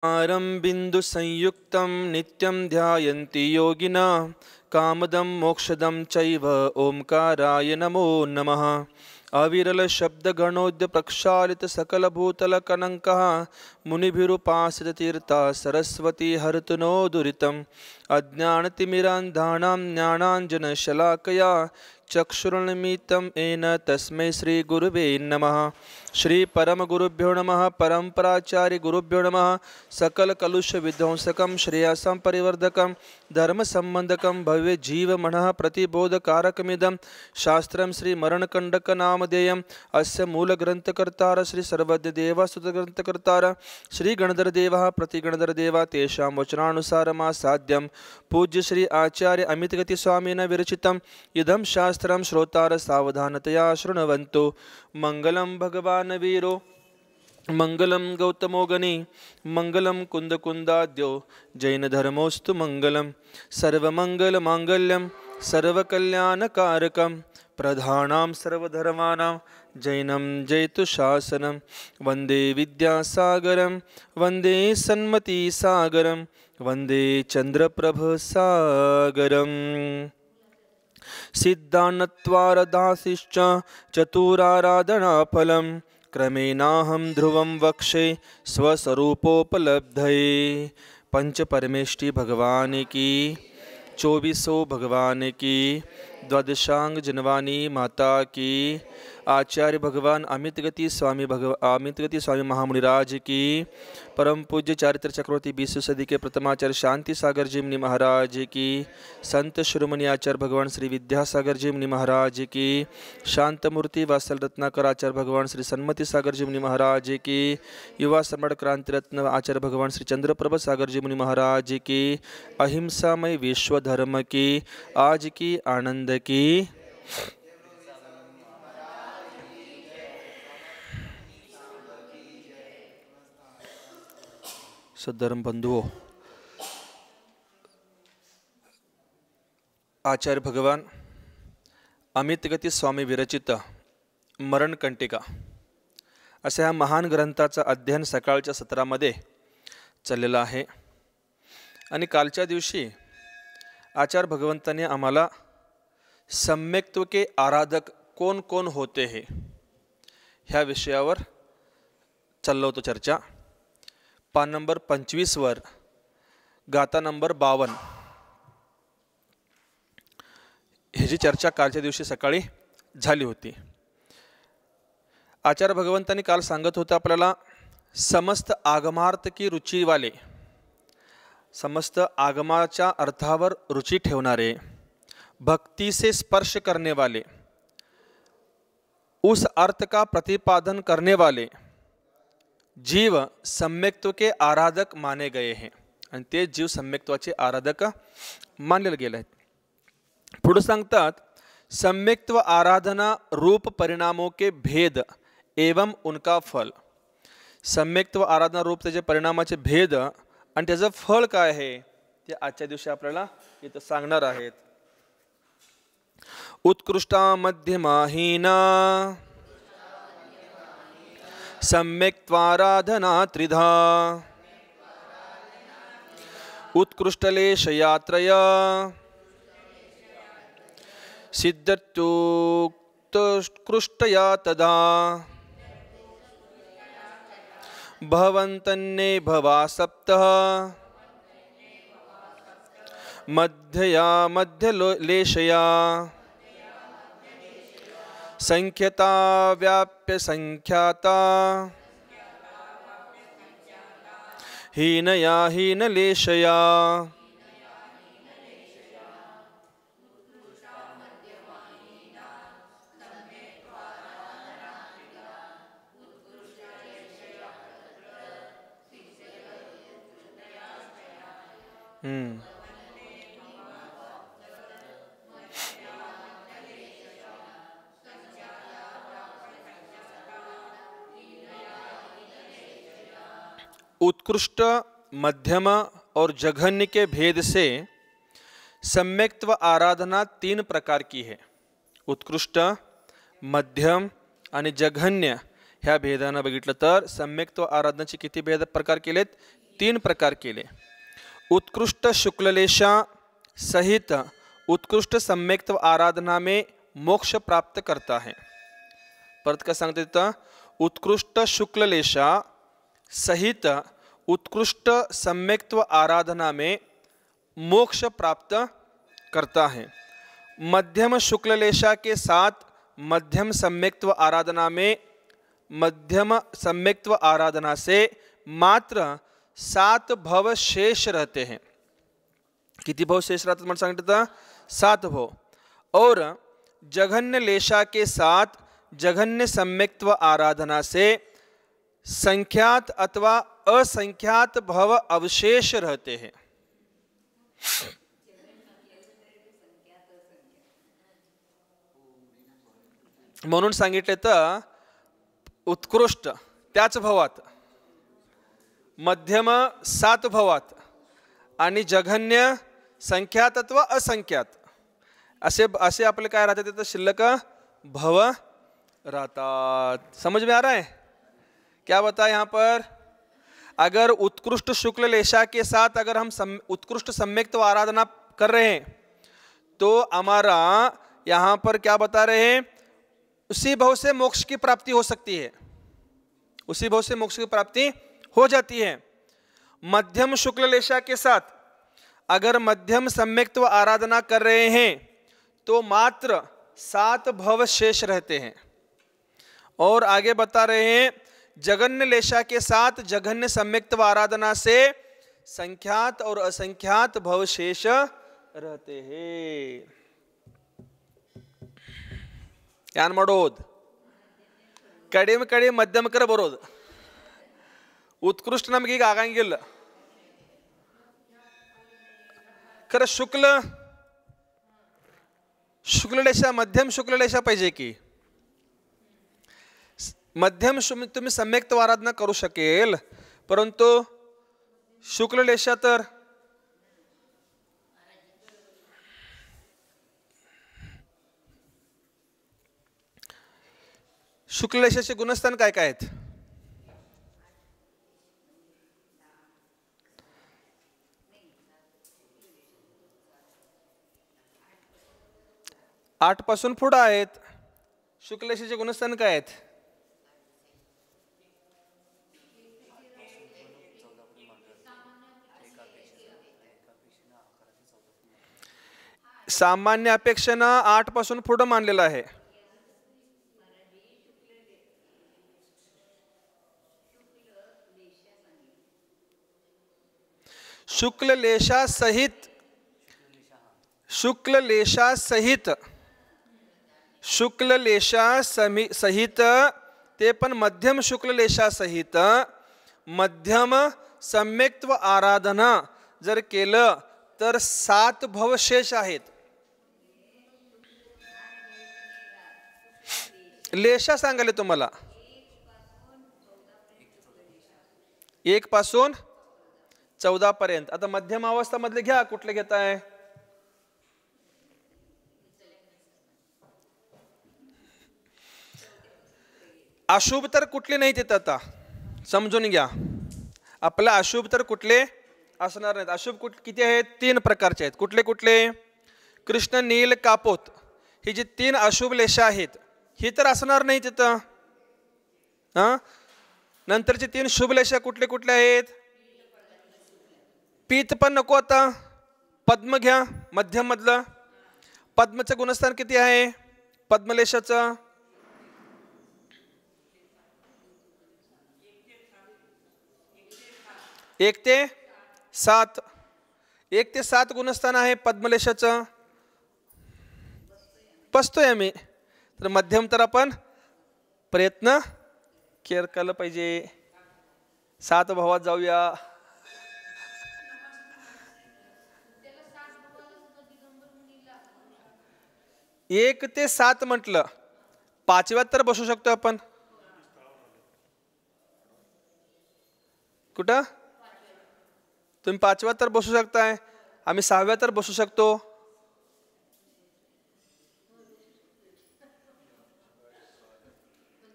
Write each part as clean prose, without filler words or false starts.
बिंदु संयुक्तं नित्यं ध्यायन्ति योगिनः कामदं मोक्षदं चैव ओंकाराय नमो नमः। अविरल शब्द गणोद्य प्रक्षालित सकल भूतल कनंकः मुनिभिरुपासित तीर्था सरस्वती हरतु नो दुरितम्। अज्ञानतिमिरान्धानां ज्ञानाञ्जन शलाकया चक्षुरुन्मीलितं येन तस्मै श्री गुरुवे नमः। श्री परम गुरुभ्यो नमः। परम्पराचार्य गुरुभ्यो नमः। सकल कलुष विध्वंसकं श्रेयसं परिवर्धकं धर्म संबंधकं भव्य जीव मनः प्रतिबोधकारकमिदं शास्त्रं श्री मरणकंडक नामधेयम्। अस्य मूल ग्रंथकर्तार श्री सर्वज्ञ देव स्तुत ग्रंथकर्तार श्री गणधर देवः प्रतिगणधर देवा तेषां वचनानुसारमा साध्यं पूज्य श्री आचार्य अमितगति स्वामिना विरचितम् इदं शास्त्रं श्रोतार सावधानतया शृण्वन्तु। मंगलम भगवान वीरो मंगलम गौतमो गणी मंगलम कुंदकुंदाद्यो जैन धर्मोस्तु मंगलम सर्वमंगल मांगल्यम सर्वकल्याणकारकम प्रधानां सर्वधर्माणां जैनं जयतु शासनं। वंदे विद्यासागरं वंदे सन्मतिसागरं वंदे चंद्रप्रभसागरम्। सिद्धान्नत्वारदासिश्च चतुराराधनाफलं क्रमेणाहं ध्रुवं वक्षे स्वस्वरूपोपलब्धये। पंच परमेष्टि भगवान की, चौबीसों भगवान की, द्वादशांग जनवानी माता की, आचार्य भगवान अमितगति स्वामी महामुनिराज की, परम पूज्य चारित्र चक्रवर्ती 20वीं सदी के प्रथमाचार्य शांति सागर जी मुनि महाराज की, संत शिरोमणि आचार्य भगवान श्री विद्यासागर जी मुनि महाराज की, शांतमूर्ति वात्सल रत्नाकर आचार्य भगवान श्री सन्मति सागर जी मुनि महाराज की, युवा सम्राट क्रांति रत्न आचार्य भगवान श्री चंद्रप्रभ सागर जी मुनि महाराज की, अहिंसामय विश्व धर्म की, आज की आनंद की। सद्धर्म बंधुओं, आचार्य भगवान अमितगति स्वामी विरचित मरणकंटिका अशा ह्या महान ग्रंथाचा अध्ययन सकाळच्या सत्रामध्ये चाललेला आहे। आणि कालच्या दिवशी आचार्य भगवंतांनी आम्हाला सम्यक्त्व के आराधक कौन कौन होते हैं ह्या विषयावर चाललो होतो चर्चा। पान नंबर 25 वर गाथा नंबर 52 ह्याची चर्चा कालच्या दिवशी सकाळी झाली होती। आचार्य भगवंतांनी काल सांगत होते आपल्याला समस्त आगमार्थ की रुची वाले, समस्त आगमाच्या अर्थावर रुची ठेवणारे, भक्ति से स्पर्श करने वाले, उस अर्थ का प्रतिपादन करने वाले जीव सम्यक्त्व के आराधक माने गए हैं आणि ते जीव सम्यक्त्वाचे आराधक मानले गेले आहेत। पुढे सांगतात सम्यक्त्व आराधना रूप परिणामों के भेद एवं उनका फल। सम्यक्त्व आराधना रूप त्याचे परिणामाचे भेद आणि त्याचं फळ काय आहे ते आजच्या दिवशी आपल्याला इथं सांगणार आहेत। उत्कृष्टा मध्यमाहीना सम्यक्त्वाराधना त्रिधा उत्कृष्टलेशयात्रया सिद्धत्युत्कृष्टया तदा भवन्तन्ने भवा सप्तः मध्यया मध्यलेशया संख्यता व्याप्य संख्याता हीनया हीनलेशया उत्कृष्ट, मध्यम और जघन्य के भेद से सम्यक्त्व आराधना 3 प्रकार की है। उत्कृष्ट, मध्यम आणि जघन्य ह्या भेदानं बघितलं तर सम्यक्त्व आराधनाचे किती भेद प्रकार केलेत? तीन प्रकार केले. उत्कृष्ट शुक्ललेशा सहित उत्कृष्ट सम्यक्त्व आराधना में मोक्ष प्राप्त करता है. परत का सांगते तिथं, उत्कृष्ट शुक्ललेशा सहित उत्कृष्ट सम्यक्त्व आराधना में मोक्ष प्राप्त करता है. मध्यम शुक्ललेशा के साथ मध्यम सम्यक्त्व आराधना में मध्यम सम्यक्त्व आराधना से मात्र 7 भव शेष रहते हैं. किती भव शेष राहतात मला सांगितलं? 7 भव. और जघन्य लेशा के साथ जघन्य सम्यक्त्व आराधना से संख्यात अथवा असंख्यात भव अवशेष रहते हैं. म्हणून सांगितले तर उत्कृष्ट त्याच भवात, मध्यम 7 भवात आणि जघन्य संख्यात अथवा असंख्यात असे असे आपले काय राहते तिथं शिल्लक भव रहतात. समझ में आ रहा है? क्या बता यहाँ पर? अगर उत्कृष्ट शुक्ल लेशा के साथ अगर हम उत्कृष्ट सम्यक्त्व आराधना कर रहे हैं तो हमारा यहाँ पर क्या बता रहे हैं? उसी भव से मोक्ष की प्राप्ति हो सकती है, उसी भव से मोक्ष की प्राप्ति हो जाती है. मध्यम शुक्ल लेशा के साथ अगर मध्यम सम्यक्त्व आराधना कर रहे हैं तो मात्र 7 भव शेष रहते हैं. और आगे बता रहे हैं जघन्य लेशा के साथ जघन्य सम्यक्त्व आराधना से संख्यात और असंख्यात भव शेष रहते हैं. यान ಮಾಡೋದು ಕಡಿಮೆ ಕಡಿಮೆ ಮಧ್ಯಮಕರ ಬರೋದು. उत्कृष्ट ನಮಗೆ ಈಗ ಆಗಂಗಿಲ್ಲ. खरं शुक्ललेशा मध्यम शुक्ललेशा पाहिजे की मध्यम तुम्ही सम्यक्त्व आराधना करू शकेल, परंतु शुक्ललेशा तर शुक्ललेशाचे गुणस्थान काय काय आहेत? 8 पासून पुढे आहेत. शुक्ललेशाचे गुणस्थान काय आहेत? सामान्य अपेक्षेनं 8 पासून पुढे मानलेलं आहे. शुक्ललेशा सहित सहित ते पण मध्यम शुक्ललेशा सहित मध्यम सम्यक्त्व आराधना जर केलं तर 7 भवशेष आहेत. लेशा सांगाले तुम्हाला 1 पासून 14 पर्यंत. आता मध्यम अवस्था मधले घ्या, कुठले घेताय? अशुभ तर कुठले नाही तिथं, आता समजून घ्या. आपला अशुभ तर कुठले असणार नाहीत. अशुभ किती आहेत? 3 प्रकारचे आहेत. कुठले कुठले? कृष्ण, नील, कापोत ही जी 3 अशुभ लेशा आहेत ही तर असणार नाही तिथं. नंतरचे 3 शुभ लेशा कुठले कुठले आहेत? पीत पण नको, आता पद्म घ्या मध्यम मधलं. पद्मचं गुणस्थान किती आहे? पद्मलेशाचं 1 ते 7. 1 ते 7 गुणस्थान आहे पद्मलेशाचं. पसतोय आम्ही तर मध्यम तर आपण प्रयत्न केला पाहिजे. 7 भावात जाऊया. एक ते 7 म्हटलं, 5व्यात तर बसू शकतो आपण. कुठं? तुम्ही 5व्यात तर बसू शकताय, आम्ही 6व्यात तर बसू शकतो.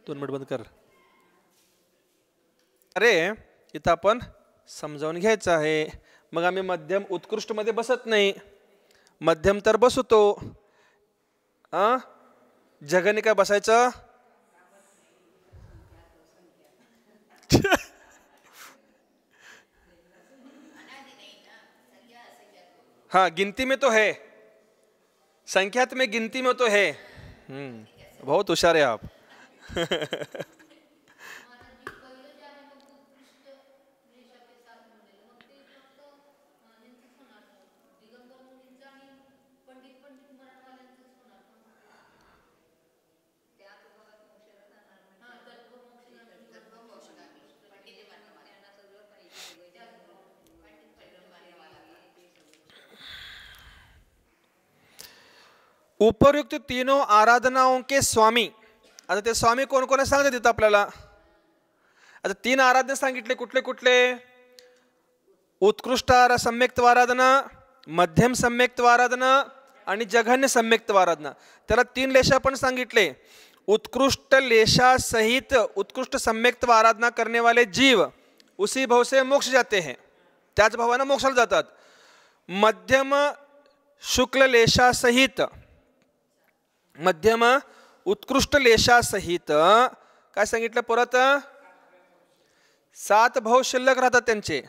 दोन मिनिट बंद कर. अरे इथं आपण समजावून घ्यायचं आहे. मग आम्ही मध्यम उत्कृष्टमध्ये बसत नाही, मध्यम तर बसतो. जगाने काय बसायचं? हाँ, गिनती में तो है, संख्यात में गिनती में तो है. बहुत होशियार है आप. उपयुक्त तीनों आराधनाओं के स्वामी. आता ते स्वामी कोण कोण सांगतात तिथं आपल्याला. आता 3 आराधना सांगितले. कुठले कुठले? उत्कृष्ट सम्यक्त्व आराधना, मध्यम सम्यक्त्व आराधना आणि जघन्य सम्यक्त्व आराधना. त्याला 3 लेशा पण सांगितले. उत्कृष्ट लेशा सहित उत्कृष्ट सम्यक्त्व आराधना करने वाले जीव उसी भाव से मोक्ष जाते हैं, त्याच भावानं मोक्षाला जातात. मध्यम शुक्ल लेशा सहित, मध्यम उत्कृष्ट लेशा सहित काय सांगितलं परत? 7 भाव शिल्लक राहतात त्यांचे.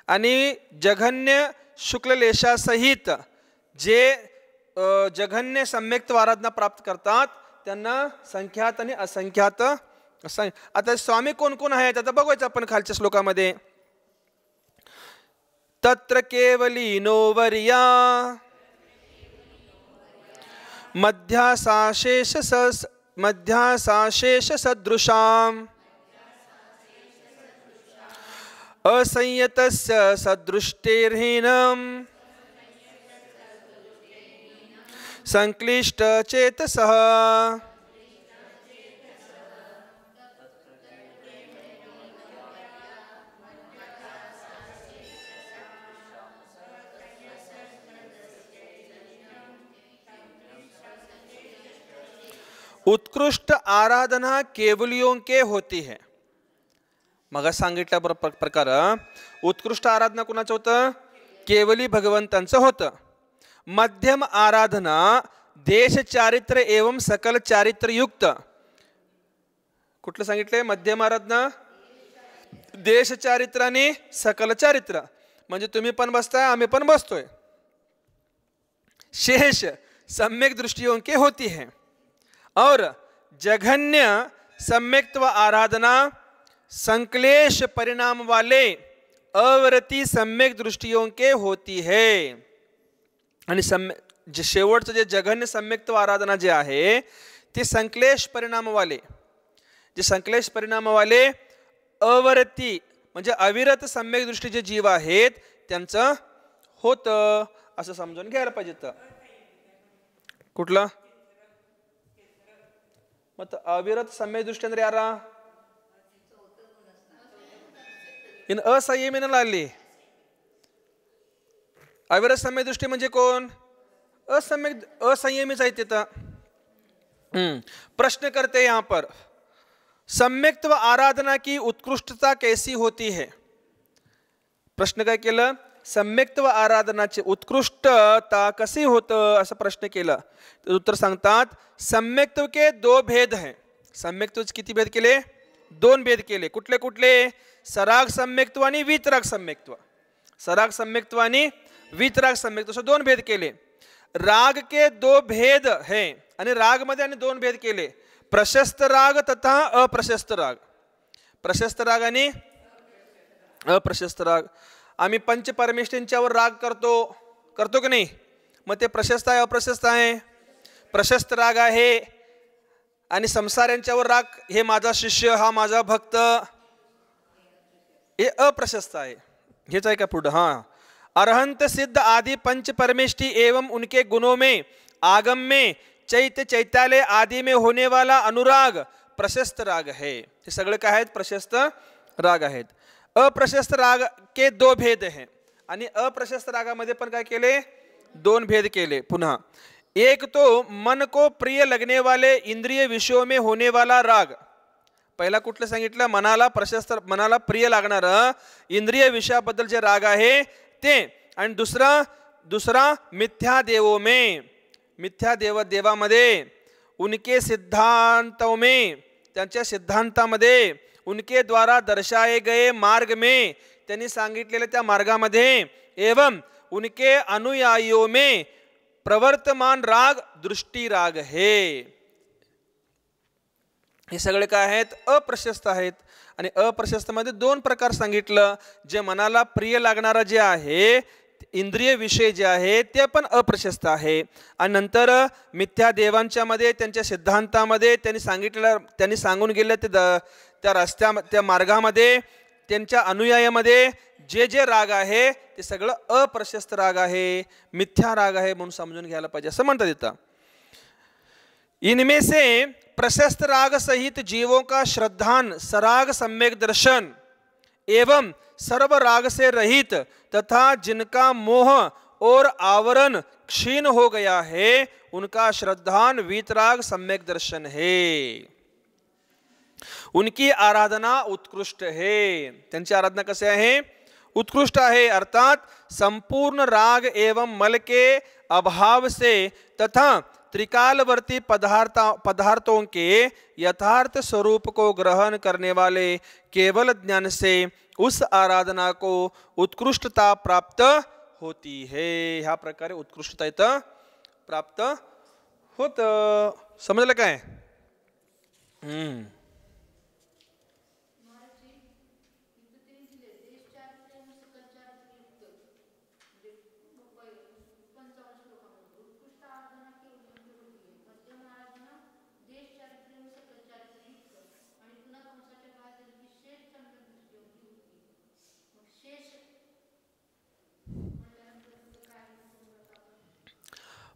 आणि जघन्य शुक्ल लेशा सहित जे जघन्य सम्यक्त्व आराधना प्राप्त करतात त्यांना संख्यात आणि असंख्यात. आता स्वामी कोण कोण आहेत आता बघायचं आपण खालच्या श्लोकामध्ये. तत्र केवलीनो वर्या मध्यासाशेष सदृशाम असंयतस्य सदृष्टेर्हीनम संक्लिष्ट चेतसः. उत्कृष्ट आराधना केवलियों के होती है. मग सांगितल्या प्रकार उत्कृष्ट आराधना कुणाचं होतं? केवली भगवंतांचं होतं. मध्यम आराधना देश चारित्र एवं सकल चारित्र युक्त. कुठलं सांगितलंय? मध्यम आराधना देश चारित्र आणि सकल चारित्र. म्हणजे तुम्ही पण बसताय, आम्ही पण बसतोय. शेष सम्यक दृष्टियों के होती है. और जघन्य सम्यक्त्व आराधना संक्लेश परिणाम वाले अवरती सम्यक दृष्टियों के होती है. आणि जे शेवटचं जे जघन्य सम्यक्त्व आराधना जे आहे ते संक्लेश परिणाम वाले, जे संक्लेश परिणाम वाले अवरती म्हणजे अविरत सम्यक दृष्टी जे जीव आहेत त्यांचं होतं असं समजून घ्यायला पाहिजे. तर कुठलं मत अविरत सम्यक दृष्टी ಅಂದ್ರೆ ಯಾರ? इन असंयमीनं लागली. अविरत सम्यक दृष्टी म्हणजे कोण? असंयमीच आहे तिथं. प्रश्न करते यहाँ पर सम्यक्त्व आराधना की उत्कृष्टता कैसी होती है. प्रश्न काय केलं? सम्यक्त्व आराधनाची उत्कृष्टता कशी होतं असं प्रश्न केला. उत्तर सांगतात सम्यक्त्व के 2 भेद हैं. सम्यक्त्वचे किती भेद केले? 2 भेद केले. कुठले कुठले? सराग सम्यक्त्व आणि वितराग सम्यक्त्व. सराग सम्यक्त्व आणि वितराग सम्यक्त्व असे 2 भेद केले. राग के 2 भेद हैं आणि राग मध्ये आणि 2 भेद केले. प्रशस्त राग तथा अप्रशस्त राग. प्रशस्त राग आणि अप्रशस्त राग. आम्ही पंचपरमेष्ठींच्यावर राग करतो की नाही? मग ते प्रशस्त आहे अप्रशस्त आहे? प्रशस्त राग आहे. आणि संसारांच्यावर राग, हे माझा शिष्य, हा माझा भक्त, हे अप्रशस्त आहे. हेच आहे का पुढं? हाँ, अरहंत सिद्ध आदि पंच परमेष्ठी एवं उनके गुणों में आगम में चैत्य चैत्यालय आदि में होने वाला अनुराग प्रशस्त राग है. हे सगळे काय आहेत? प्रशस्त राग आहेत. अप्रशस्त राग के 2 भेद हैं आणि अप्रशस्त रागामध्ये पण काय केले? 2 भेद केले. पुन्हा एक तो मन को प्रिय लगने वाले इंद्रिय विषयों में होने वाला राग. पहिला कुठलं सांगितलं? मनाला प्रशस्त, मनाला प्रिय लागणारं इंद्रिय विषयाबद्दल जे राग आहे ते. आणि दुसरा मिथ्या देवो में, मिथ्या देवामध्ये, उनके सिद्धांतों में, त्यांच्या सिद्धांतामध्ये, उनके द्वारा दर्शाए गए मार्ग में, त्यांनी सांगितलेल्या त्या मार्गामध्ये, एवं उनके अनुयायियों में प्रवर्तमान राग दृष्टी राग है. हे सगळे काय आहेत? अप्रशस्त आहेत. आणि अप्रशस्त मध्ये दोन प्रकार सांगितलं. जे मनाला प्रिय लागणारा जे आहे इंद्रिय विषय जे आहे ते पण अप्रशस्त आहे. आणि नंतर मिथ्या देवांच्या मध्ये, त्यांच्या सिद्धांतामध्ये त्यांनी सांगून गेले त्या मार्गामध्ये, त्यांच्या अनुयायामध्ये जे राग आहे ते सगळं अप्रशस्त राग आहे, मिथ्या राग आहे म्हणून समजून घ्यायला पाहिजे असं म्हणतात येतं. इनमें से प्रशस्त राग सहित जीवों का श्रद्धान सराग सम्यक दर्शन एवं सर्व राग से रहित तथा जिनका मोह और आवरण क्षीण हो गया है उनका श्रद्धान वीतराग सम्यक दर्शन है. उनकी आराधना उत्कृष्ट है. त्यांची आराधना कसे आहे? उत्कृष्ट आहे. अर्थात संपूर्ण राग एवं मल के अभाव से तथा त्रिकालवर्ती पदार्थों के यथार्थ स्वरूप को ग्रहण करने वाले केवल ज्ञान से उस आराधना को उत्कृष्टता प्राप्त होती है. ह्या प्रकारे उत्कृष्टता इथं प्राप्त होत. समजलं काय?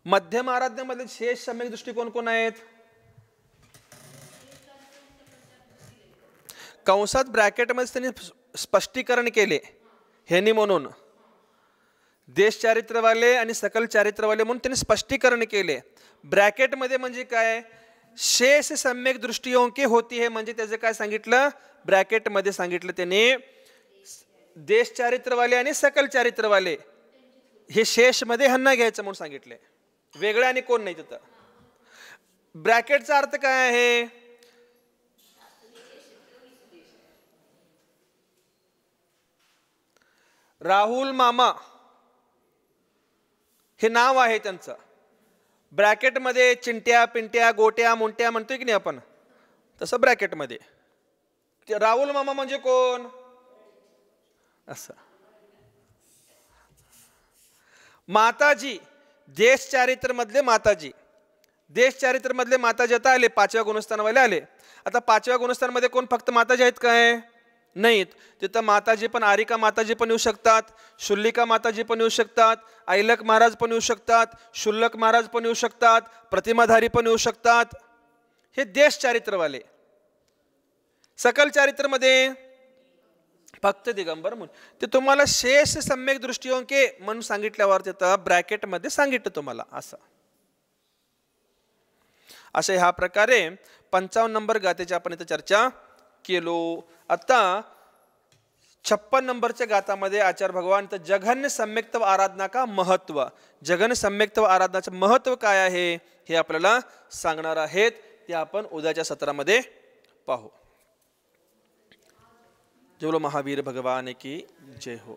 मध्यम आराधनेमध्ये शेष सम्यक दृष्टिकोन कोण आहेत? कंसात ब्रॅकेटमध्ये त्यांनी स्पष्टीकरण केले ह्यांनी म्हणून, देश चारित्रवाले आणि सकल चारित्रवाले म्हणून त्यांनी स्पष्टीकरण केले. ब्रॅकेटमध्ये म्हणजे काय? शेष सम्यक दृष्टियों की होती है. म्हणजे त्याचं काय सांगितलं? ब्रॅकेटमध्ये सांगितलं त्यांनी देश चारित्रवाले आणि सकल चारित्रवाले हे शेष मध्ये ह्यांना घ्यायचं म्हणून सांगितले. वेगळं आणि कोण नाही तिथं. ब्रॅकेटचा अर्थ काय आहे? राहुल मामा हे नाव आहे त्यांचं. ब्रॅकेटमध्ये चिंट्या पिंट्या गोट्या मुंट्या म्हणतोय की नाही आपण, तसं ब्रॅकेटमध्ये राहुल मामा म्हणजे कोण असं. माताजी देश चारित्र मधले माताजी, देश चारित्र मधले माताजी आता आले, 5व्या गुणस्थानवाले आले. आता 5व्या गुणस्थानमध्ये कोण फक्त माताजी आहेत काय? नाहीत. तिथं माताजी पण, आरिका माताजी पण येऊ शकतात, शुल्लिका माताजी पण येऊ शकतात, ऐलक महाराज पण येऊ शकतात, शुल्लक महाराज पण येऊ शकतात, प्रतिमाधारी पण येऊ शकतात. हे देश चारित्रवाले. सकल चारित्रमध्ये फक्त दिगंबर म्हणून ते तुम्हाला शेष सम्यक दृष्टियों के म्हणून सांगितल्यावर तिथं ब्रॅकेटमध्ये सांगितलं तुम्हाला असं. अशा ह्या प्रकारे 55 नंबर गाथेची आपण इथं चर्चा केलो. आता 56 नंबरच्या गाथामध्ये आचार्य भगवान तर जघन्य सम्यक्त्व आराधना का महत्व, जघन्य सम्यक्त्व आराधनाचं महत्व काय आहे हे आपल्याला सांगणार आहेत. ते आपण उद्याच्या सत्रामध्ये पाहू. जो महावीर भगवान की जय हो.